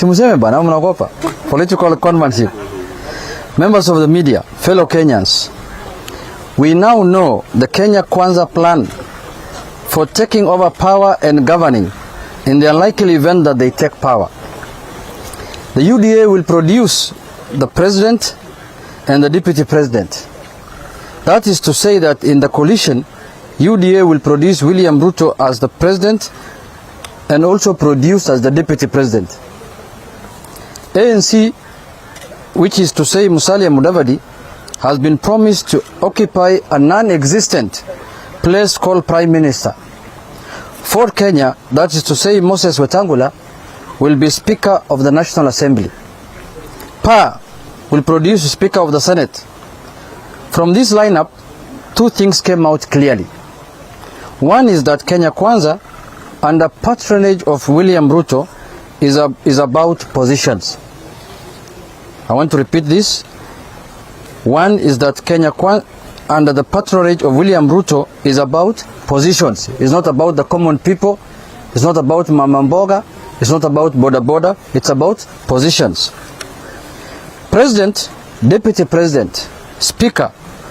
Simuseme bana, mnaogopa. Political conmanship. Members of the media, fellow Kenyans, we now know the Kenya Kwanza plan for taking over power and governing in the unlikely event that they take power. The UDA will produce the president and the deputy president. That is to say that in the coalition, UDA will produce William Ruto as the president and also produce as the deputy president. ANC, which is to say Musalia Mudavadi, has been promised to occupy a non-existent place called Prime Minister. Ford Kenya, that is to say Moses Wetangula, will be Speaker of the National Assembly. PA will produce Speaker of the Senate. From this lineup, two things came out clearly. One is that Kenya Kwanza, under patronage of William Ruto, is about positions. I want to repeat this. One is that Kenya Kwanza, under the patronage of William Ruto, is about positions. It's not about the common people. It's not about Mama Mboga. It's not about Boda Boda. It's about positions. President, Deputy President, Speaker,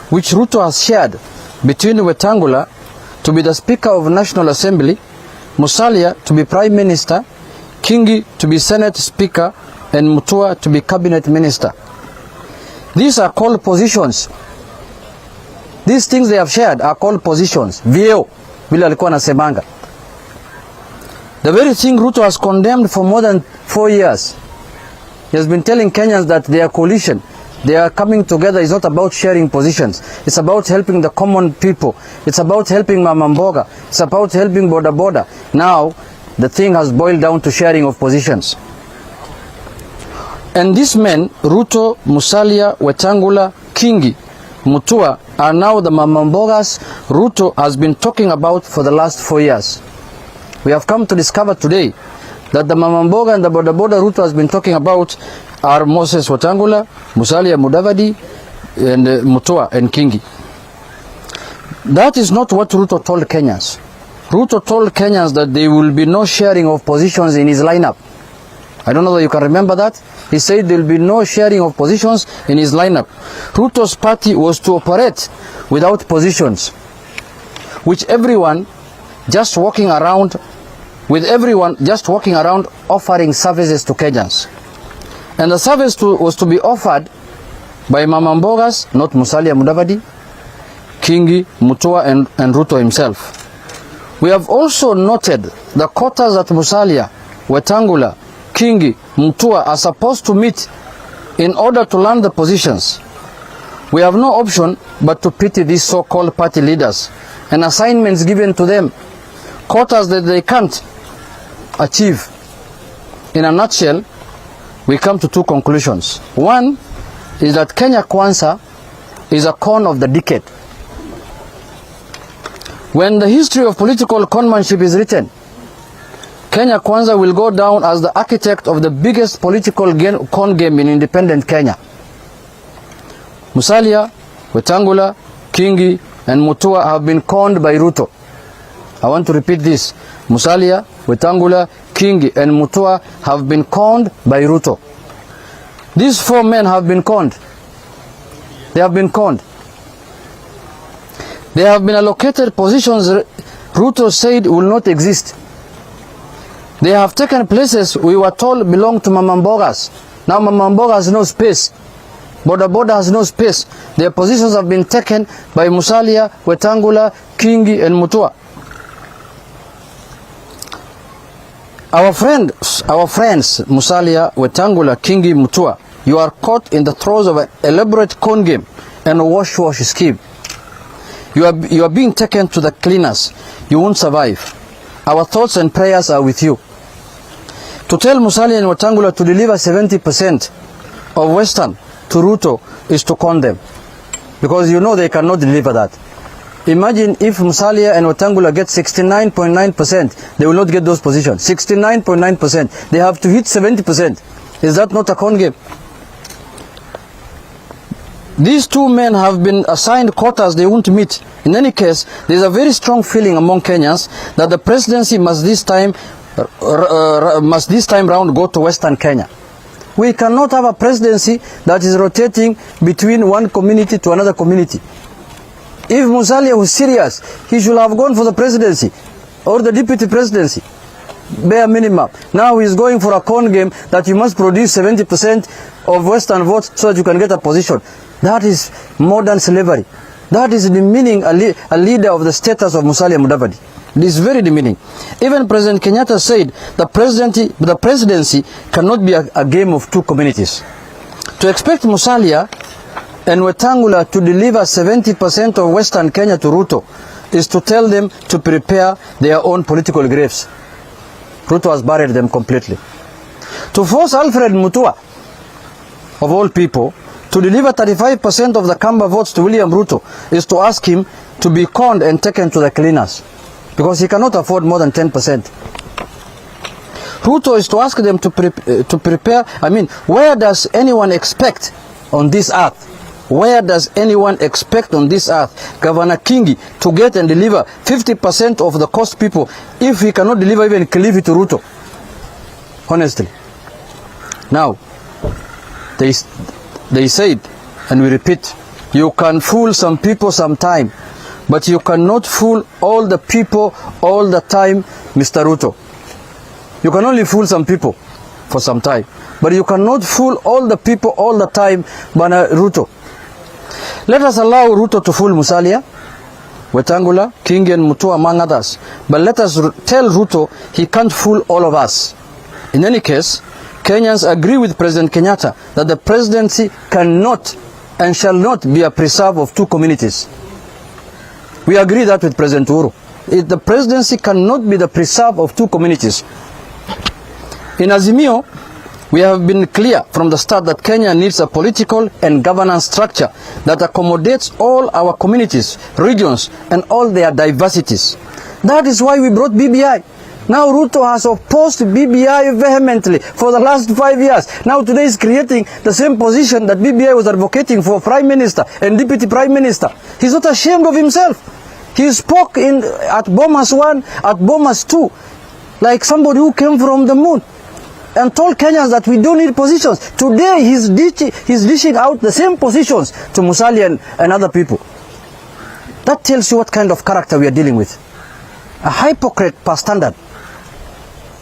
which Ruto has shared between Wetangula to be the Speaker of National Assembly, Musalia to be Prime Minister, Kingi to be Senate Speaker, and Mutua to be Cabinet Minister. These are called positions. These things they have shared are called positions. Vyeo, vile alikuwa anasemanga. The very thing Ruto has condemned for more than 4 years. He has been telling Kenyans that their coalition, they are coming together, is not about sharing positions. It's about helping the common people. It's about helping Mama Mboga. It's about helping Boda Boda. Now, the thing has boiled down to sharing of positions. And these men, Ruto, Musalia, Wetangula, Kingi, Mutua, are now the Mama Mbogas Ruto has been talking about for the last 4 years. We have come to discover today that the Mama Mboga and the Boda Boda Ruto has been talking about are Moses Wetangula, Musalia Mudavadi, and Mutua and Kingi. That is not what Ruto told Kenyans. Ruto told Kenyans that there will be no sharing of positions in his lineup. I don't know whether you can remember that. He said there will be no sharing of positions in his lineup. Ruto's party was to operate without positions, which everyone just walking around, offering services to Kenyans. And the service was to be offered by Mama Mbogas, not Musalia Mudavadi, Kingi, Mutua, and Ruto himself. We have also noted the quotas that Musalia, Wetangula, Kingi, Mutua are supposed to meet in order to land the positions. We have no option but to pity these so-called party leaders and assignments given to them, quotas that they can't achieve. In a nutshell, we come to two conclusions. One is that Kenya Kwanza is a con of the decade. When the history of political conmanship is written, Kenya Kwanza will go down as the architect of the biggest political con game in independent Kenya. Musalia, Wetangula, Kingi, and Mutua have been conned by Ruto. I want to repeat this. Musalia, Wetangula, Kingi, and Mutua have been conned by Ruto. These four men have been conned. They have been conned. They have been allocated positions Ruto said will not exist. They have taken places we were told belong to Mama Mbogas. Now Mama Mboga has no space. Boda Boda has no space. Their positions have been taken by Musalia, Wetangula, Kingi, and Mutua. Our friends, Musalia, Wetangula, Kingi, Mutua, you are caught in the throes of an elaborate con game and a wash scheme. You are being taken to the cleaners. You won't survive. Our thoughts and prayers are with you. To tell Musalia and Wetangula to deliver 70% of Western to Ruto is to con them, because you know they cannot deliver that. Imagine if Musalia and Wetangula get 69.9%, they will not get those positions. 69.9%. They have to hit 70%. Is that not a con game? These two men have been assigned quotas they won't meet. In any case, there is a very strong feeling among Kenyans that the presidency must this time must this time round go to Western Kenya. We cannot have a presidency that is rotating between one community to another community. If Musalia was serious, he should have gone for the presidency or the deputy presidency, bare minimum. Now he's going for a con game that you must produce 70% of Western votes so that you can get a position. That is modern slavery. That is demeaning a leader of the status of Musalia Mudavadi. It is very demeaning. Even President Kenyatta said the presidency cannot be a game of two communities. To expect Musalia and Wetangula to deliver 70% of Western Kenya to Ruto is to tell them to prepare their own political graves. Ruto has buried them completely. To force Alfred Mutua, of all people, to deliver 35% of the Kamba votes to William Ruto is to ask him to be conned and taken to the cleaners, because he cannot afford more than 10%. Ruto is to ask them to prepare. I mean, where does anyone expect on this earth? Where does anyone expect on this earth Governor Kingi to get and deliver 50% of the cost people if he cannot deliver even Kilifi to Ruto? Honestly. Now, they said, and we repeat, you can fool some people sometime, but you cannot fool all the people all the time, Mr. Ruto. You can only fool some people for some time, but you cannot fool all the people all the time, Bana Ruto. Let us allow Ruto to fool Musalia, Wetangula, Kingi and Mutua among others, but let us tell Ruto he can't fool all of us. In any case, Kenyans agree with President Kenyatta that the presidency cannot and shall not be a preserve of two communities. We agree that with President Uhuru. The presidency cannot be the preserve of two communities. In Azimio, we have been clear from the start that Kenya needs a political and governance structure that accommodates all our communities, regions, and all their diversities. That is why we brought BBI. Now Ruto has opposed BBI vehemently for the last 5 years. Now today is creating the same position that BBI was advocating for Prime Minister and Deputy Prime Minister. He's not ashamed of himself. He spoke at Bomas 1, at Bomas 2, like somebody who came from the moon, and told Kenyans that we don't need positions. Today he's dishing out the same positions to Musalia and other people. That tells you what kind of character we are dealing with. A hypocrite per standard.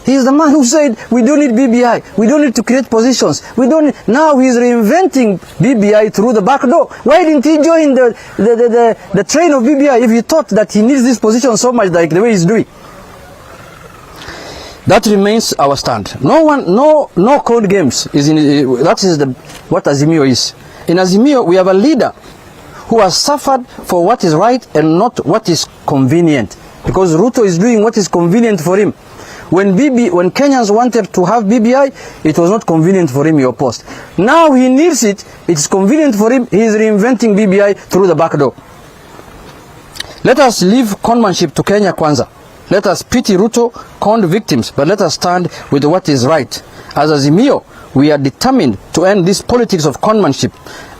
He is the man who said we don't need BBI, we don't need to create positions, we don't need. Now he's reinventing BBI through the back door. Why didn't he join the train of BBI if he thought that he needs this position so much like the way he's doing? That remains our stand. No code games is in. That is what Azimio is. In Azimio, we have a leader who has suffered for what is right and not what is convenient, because Ruto is doing what is convenient for him. When Kenyans wanted to have BBI, it was not convenient for him, he opposed. Now he needs it, it's convenient for him, he is reinventing BBI through the back door. Let us leave conmanship to Kenya Kwanza. Let us pity Ruto, conned victims, but let us stand with what is right. As Azimio, we are determined to end this politics of conmanship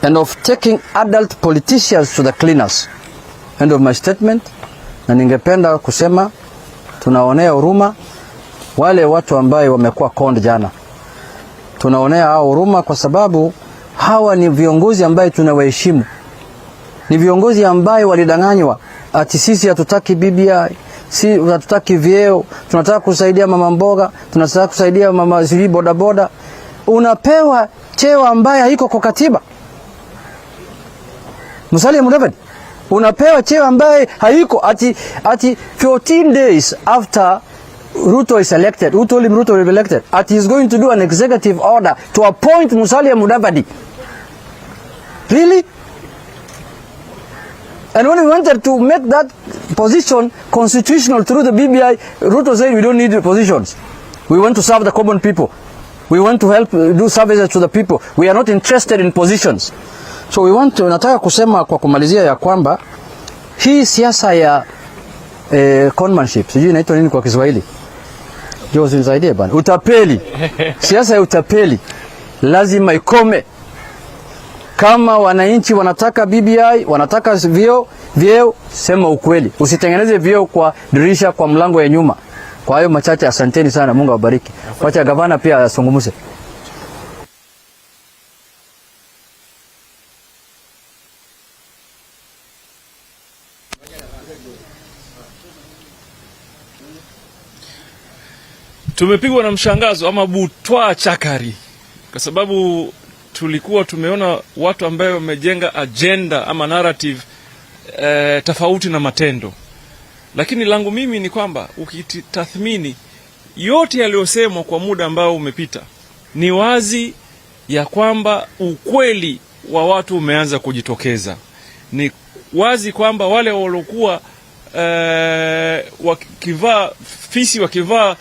and of taking adult politicians to the cleaners. End of my statement. Na ningependa kusema tunaonea huruma wale watu ambaye wamekuwa conned jana. Tunaonea hao huruma kwa sababu hawa ni viongozi ambaye tunawaheshimu. Ni viongozi ambaye walidanganywa ati sisi hatutaki BBI, si hatutaki vyeo, tunataka kusaidia mama mboga, tunataka kusaidia mama sisi boda boda. Unapewa cheo ambaye haiko kwa katiba. Musalia Mudavadi unapewa cheo ambaye haiko ati 14 days after Ruto is elected. Who told him Ruto will be elected? He is going to do an executive order to appoint Musalia Mudavadi. Really? And when we wanted to make that position constitutional through the BBI, Ruto said we don't need positions. We want to serve the common people. We want to help do services to the people. We are not interested in positions. So nataka kusema kwa kumalizia ya kwamba hii siasa ya conmanship, sijui inaitwa nini kwa Kiswahili. Jo, usinisaidie bana. Utapeli. Siasa ya utapeli lazima ikome. Kama wananchi wanataka BBI, wanataka vyeo, sema ukweli. Usitengeneze vyeo kwa dirisha, kwa mlango ya nyuma. Kwa hiyo machache, asanteni sana, Mungu awabariki. Wacha gavana pia asungumuse. Tumepigwa na mshangazo ama butwa chakari, kwa sababu tulikuwa tumeona watu ambao wamejenga agenda ama narrative tofauti na matendo. Lakini langu mimi ni kwamba ukitathmini yote yaliyosemwa kwa muda ambao umepita, ni wazi ya kwamba ukweli wa watu umeanza kujitokeza. Ni wazi kwamba wale waliokuwa wakivaa fisi, wakivaa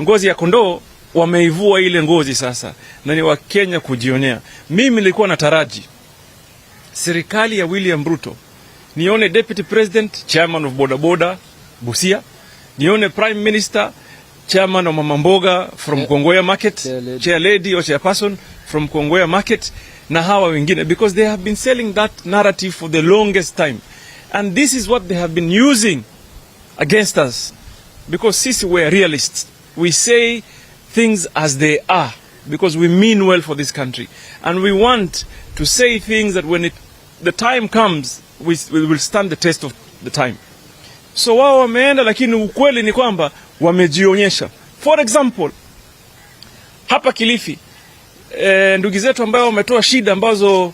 ngozi ya kondoo, wameivua ile ngozi sasa, na ni Wakenya kujionea. Mimi nilikuwa nataraji serikali ya William Ruto nione deputy president chairman of boda boda Busia, nione prime minister chairman of Mama Mboga from Kongoya market, chair lady or chairperson from Kongoya market, na hawa wengine, because they have been selling that narrative for the longest time, and this is what they have been using against us, because sisi we are realists. We say things as they are because we mean well for this country, and we want to say things that when the time comes we will stand the test of the time. So wao wameenda, lakini ukweli ni kwamba wamejionyesha. For example, hapa Kilifi, ndugu zetu ambao wametoa shida ambazo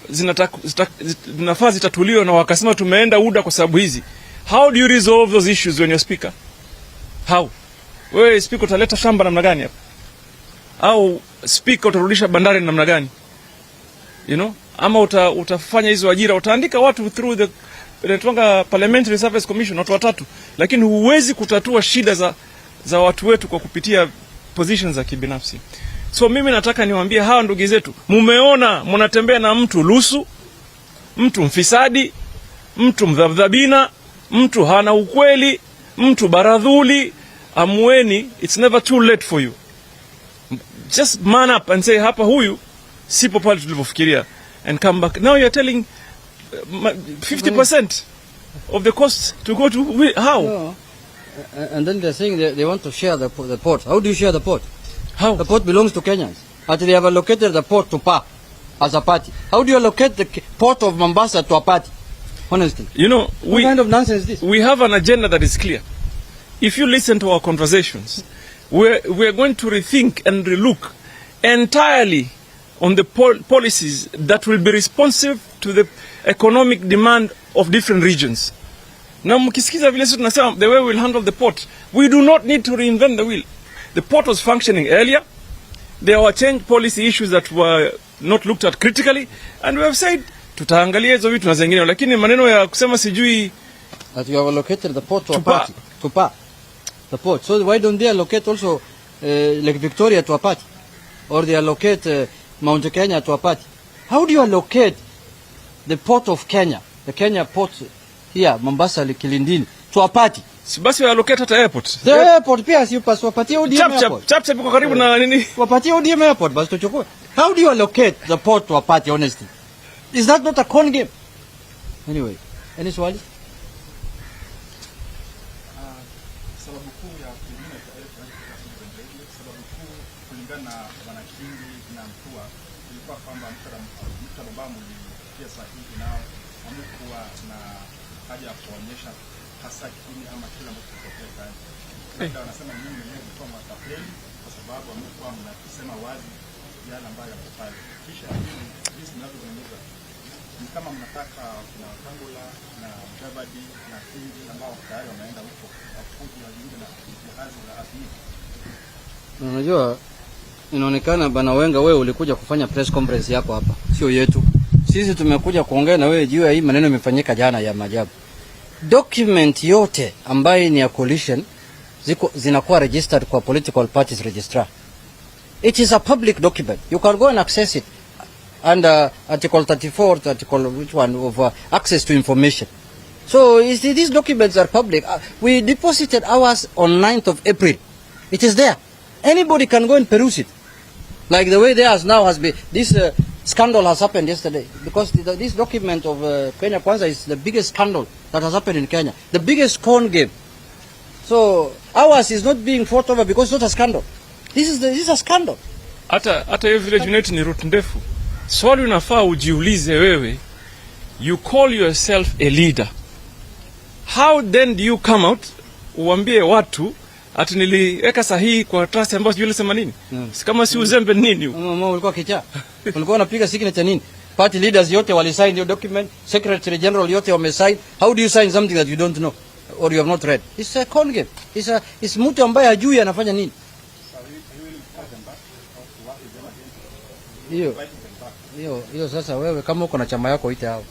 zinafaa zitatuliwa, na wakasema tumeenda UDA kwa sababu hizi. How do you resolve those issues when you're speaker? How? Wewe speaker utaleta shamba namna gani hapa? Au speaker utarudisha bandari namna gani? You know? Ama utafanya hizo ajira, utaandika watu through the Parliamentary Service Commission, watu watatu, lakini huwezi kutatua shida za watu wetu kwa kupitia positions za kibinafsi. So mimi nataka niwaambie hawa ndugu zetu, mumeona mnatembea na mtu lusu, mtu mfisadi, mtu mdhabdhabina, mtu hana ukweli, mtu baradhuli. Amweni, it's never too late for you. Just man up and say, hapa huyu sipo pale tulivyofikiria, and come back. Now you're telling 50% of the cost to go to how? No. And then they're saying they want to share the port. How do you share the port? How? The port belongs to Kenyans. But they have allocated the port to PA as a party. How do you allocate the port of Mombasa to a party? Honestly. You know, what kind of nonsense is this? We have an agenda that is clear. If you listen to our conversations, we're going to rethink and relook entirely on the policies that will be responsive to the economic demand of different regions. Now, mkisikiza vile sisi tunasema the way we'll handle the port, we do not need to reinvent the wheel. The port was functioning earlier. There were change policy issues that were not looked at critically, and we have said tutaangalia hizo vitu na zingine, lakini maneno ya kusema sijui that you have allocated the port to a party, to PA, the port. So why don't they allocate also Lake Victoria to a party, or they allocate Mount Kenya to a party? How do you allocate the port of Kenya, the Kenya port here, Mombasa, Kilindini, to a party? Si basi wa allocate hata airport. The airport pia si upaswa wapatie ODM airport. Chap iko karibu na nini? Wapatie ODM airport basi tuchukue. How do you allocate the port to a party, honestly? Is that not a con game? Anyway, any swali? Sababu kuu ya kulingana sababu kuu kulingana na wanakingi na mtua ilikuwa kwamba mkutano ambao mlifikia sahihi nao hamkuwa na haja ya kuonyesha hasa kini ama kila mtu kutokea. Ndio wanasema mimi mwenyewe nilikuwa matapeli kwa sababu hamkuwa mnasema wazi yale ambayo yanafanya. Kisha hizi mnazoongeza ni kama mnataka kuna Kangula na Mjabadi na Kingi ambao tayari wameenda huko wafuji wajiunge na jahazi la Azimio. Unajua, inaonekana bana Wenga, wewe ulikuja kufanya press conference yako hapa, sio yetu. Sisi tumekuja kuongea na wewe juu ya hii maneno imefanyika jana ya maajabu. Document yote ambayo ni ya coalition zinakuwa registered kwa political parties registrar. It is a public document. You can go and access it under Article 34, Article which one of access to information. So these documents are public. We deposited ours on 9th of April. It is there. Anybody can go and peruse it. Like the way theirs now has been. This scandal has happened yesterday because this document of Kenya Kwanza is the biggest scandal that has happened in Kenya. The biggest con game So ours is not being fought over because it's not a scandal. This is a scandal. Hata hiyo vile Junet ni route ndefu. Swali unafaa ujiulize wewe, you call yourself a leader. How then do you come out uambie watu ati niliweka sahihi kwa trust ambayo sijui ilisema nini? Si kama si uzembe nini? Mama ulikuwa kicha. Ulikuwa unapiga signature nini? Party leaders yote walisign your document, secretary general yote wamesign. How do you sign something that you don't know or you have not read? It's a con game. It's mtu ambaye hajui anafanya nini. Hiyo sasa wewe kama uko na chama yako ite hao.